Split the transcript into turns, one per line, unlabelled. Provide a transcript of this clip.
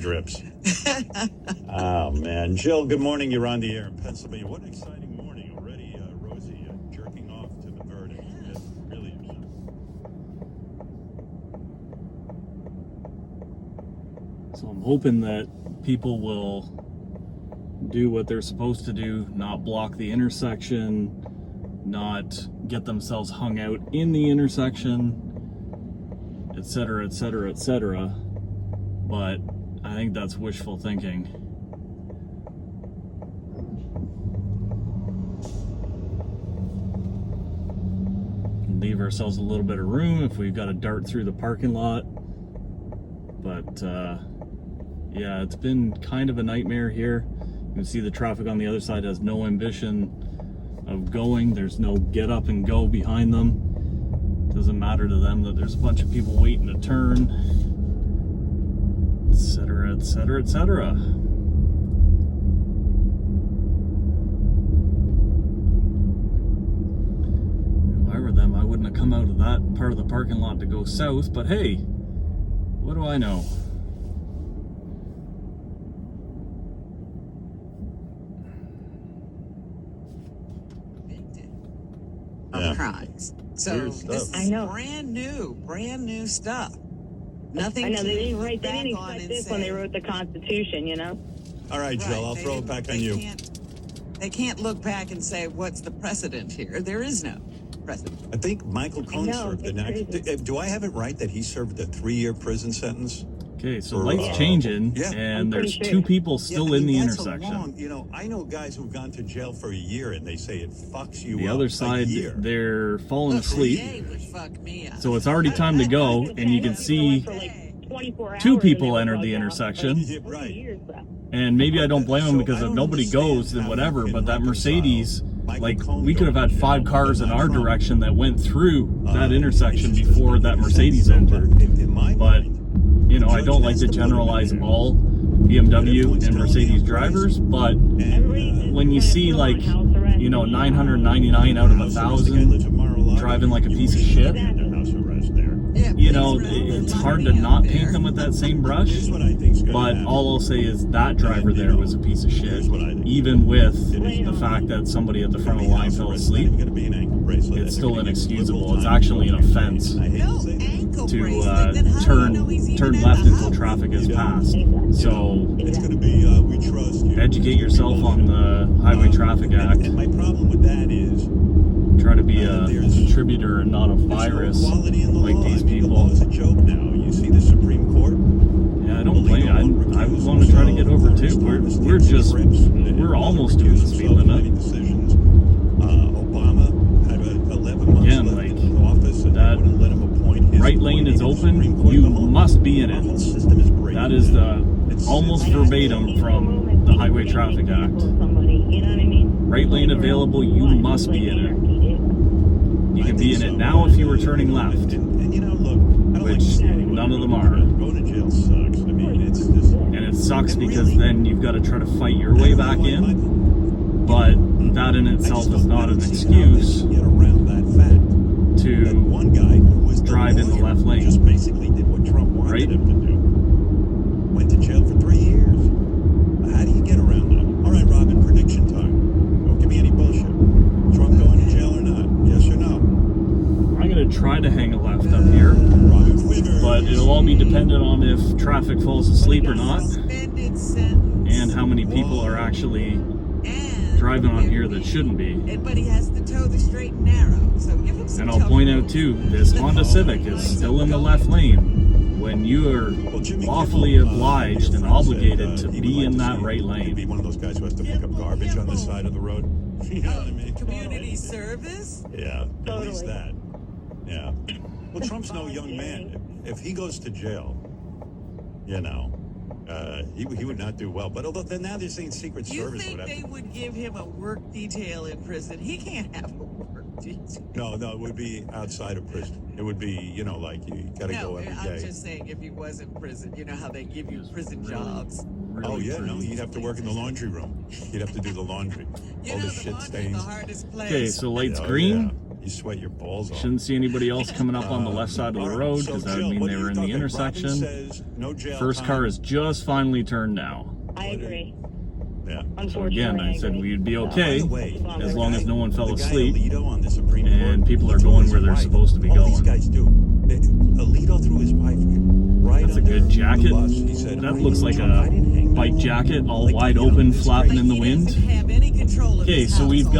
drips. Oh, man. Jill, good morning. You're on the air in Pennsylvania. What an exciting morning already. Rosie jerking off to the verdict. It really is.
So I'm hoping that people will do what they're supposed to do, not block the intersection, not get themselves hung out in the intersection, etc., etc., etc. But I think that's wishful thinking. Leave ourselves a little bit of room if we've got to dart through the parking lot. But yeah, it's been kind of a nightmare here. You can see the traffic on the other side has no ambition of going. There's no get up and go behind them. Doesn't matter to them that there's a bunch of people waiting to turn, etc., etc., etc. If I were them, I wouldn't have come out of that part of the parking lot to go south, but hey, what do I know?
Of crimes. So this is brand new stuff. Nothing.
I know they didn't
write
expect this when they wrote the Constitution, you know.
All right, Jill, I'll throw it back on you.
They can't look back and say, what's the precedent here? There is no precedent.
I think Michael Cohen served the next. Do I have it right that he served a 3-year prison sentence?
Okay, so lights changing, and there's two people still in the intersection.
I know guys who've gone to jail for a year, and they say it fucks you up.
The other side, they're falling asleep. So it's already time to go, and you can see two people entered the intersection. And maybe I don't blame them because if nobody goes, then whatever. But that Mercedes, like, we could have had 5 cars in our direction that went through that intersection before that Mercedes entered. But you know, I don't like to generalize all BMW and Mercedes drivers, but when you see, like, you know, 999 out of 1,000 driving like a piece of shit, you know, it's hard to not paint them with that same brush. But all I'll say is that driver there was a piece of shit, even with the fact that somebody at the front of the line fell asleep. It's still inexcusable. It's actually an offense to turn left until traffic has passed. So educate yourself on the Highway Traffic Act.
And my problem with that is,
try to be a contributor and not a virus like these people.
It's a joke now. You see the Supreme Court.
Yeah, I don't blame you. I want to try to get over too. We're almost doing the speed limit.
Obama had 11 months left in office, and that right
lane is open. You must be in it. That is the almost verbatim from the Highway Traffic Act. Right lane available. You must be in it. You can be in it now if you were turning left, which none of them are.
Going to jail sucks. I mean, it's just...
And it sucks because then you've got to try to fight your way back in. But that in itself is not an excuse to drive in the left lane.
Just basically did what Trump wanted him to do. Went to jail for 3 years. How do you get around that? All right, Robin, prediction time. Don't give me any bullshit. Trump going to jail or not? Yes or no?
I'm going to try to hang a left up here, but it'll all be dependent on if traffic falls asleep or not, and how many people are actually driving on here that shouldn't be.
But he has to toe the straight and narrow. So give him some.
And I'll point out too, this Honda Civic is still in the left lane when you are lawfully obliged and obligated to be in that right lane.
Be one of those guys who has to pick up garbage on the side of the road. You know what I mean?
Community service?
Yeah, at least that. Yeah. Well, Trump's no young man. If he goes to jail, you know, he would not do well. But although now they're saying Secret Service would have.
You think they would give him a work detail in prison? He can't have a work detail.
No, it would be outside of prison. It would be, you know, like you got to go every day.
I'm just saying if he was in prison, you know how they give you prison jobs.
Oh, yeah, no, you'd have to work in the laundry room. You'd have to do the laundry. All the shit stains.
Okay, so lights green.
You sweat your balls off.
Shouldn't see anybody else coming up on the left side of the road because that would mean they were in the intersection. First car is just finally turned now.
I agree.
Yeah.
So again, I said we'd be okay as long as no one fell
The guy
asleep
Alito on the Supreme
and
Court,
people
he
are
told
going
his
where they're
wife,
supposed to be
all these
going.
guys do. Alito threw his wife right
That's a
under
good
the
jacket.
bus. He said,
That
"Honey,
looks like
Trump, I didn't
a
hang
bike
back."
jacket, all
Like,
wide
you know,
open,
it's
flapping
crazy.
in the
He
wind.
doesn't have any control of
Okay,
his
so we've
household.
got